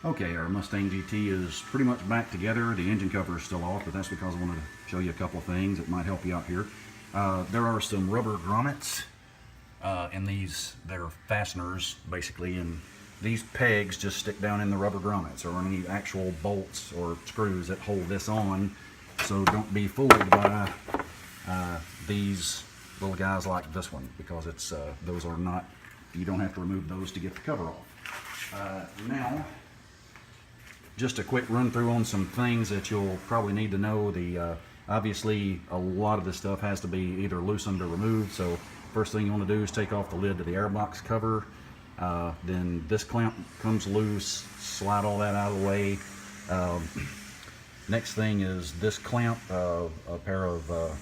Okay, our Mustang GT is pretty much back together. The engine cover is still off, but that's because I wanted to show you a couple of things that might help you out here. There are some rubber grommets in these. They're fasteners, basically, and these pegs just stick down in the rubber grommets or any actual bolts or screws that hold this on. So don't be fooled by these little guys like this one, because it's those are not, you don't have to remove those to get the cover off. Now, just a quick run through on some things that you'll probably need to know. Obviously a lot of this stuff has to be either loosened or removed, so first thing you want to do is take off the lid to the airbox cover. Then this clamp comes loose, slide all that out of the way. Next thing is this clamp, a pair of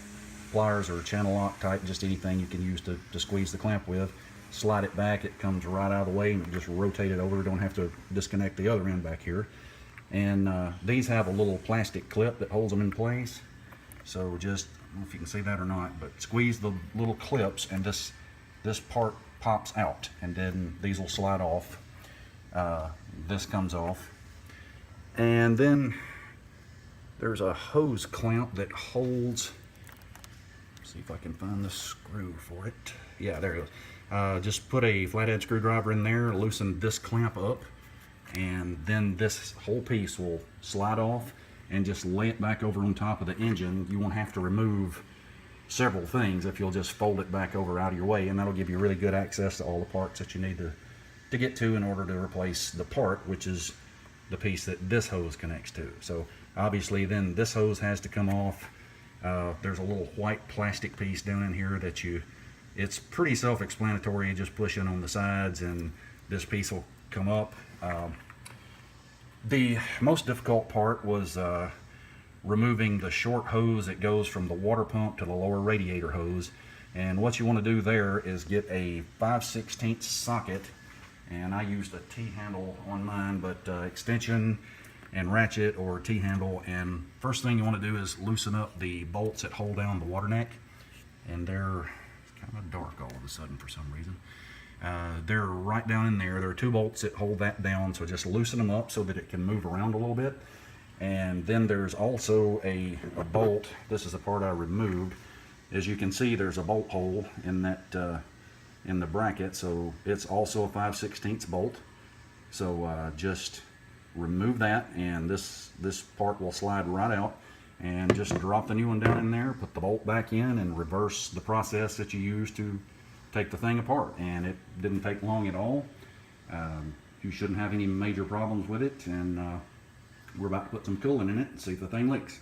pliers or channel lock type, just anything you can use to squeeze the clamp with. Slide it back, it comes right out of the way, and just rotate it over. Don't have to disconnect the other end back here. And these have a little plastic clip that holds them in place. So just, I don't know if you can see that or not, but squeeze the little clips and this part pops out, and then these will slide off. This comes off. And then there's a hose clamp that holds, see if I can find the screw for it. Yeah, there it is. Just put a flathead screwdriver in there, loosen this clamp up, and then this whole piece will slide off, and just lay it back over on top of the engine. You won't have to remove several things if you'll just fold it back over out of your way, and that'll give you really good access to all the parts that you need to get to in order to replace the part, which is the piece that this hose connects to. So obviously then this hose has to come off. There's a little white plastic piece down in here that it's pretty self-explanatory. You just push in on the sides and this piece will come up. The most difficult part was removing the short hose that goes from the water pump to the lower radiator hose. And what you want to do there is get a 5/16 socket, and I used a T-handle on mine, but extension and ratchet or T-handle. And first thing you want to do is loosen up the bolts that hold down the water neck, and they're kind of dark all of a sudden for some reason. They're right down in there. There are two bolts that hold that down, so just loosen them up so that it can move around a little bit. And then there's also a bolt. This is the part I removed. As you can see, there's a bolt hole in that in the bracket, so it's also a 5/16 bolt. So just remove that, and this part will slide right out. And just drop the new one down in there, put the bolt back in, and reverse the process that you used to take the thing apart. And it didn't take long at all. You shouldn't have any major problems with it, and we're about to put some coolant in it and see if the thing leaks.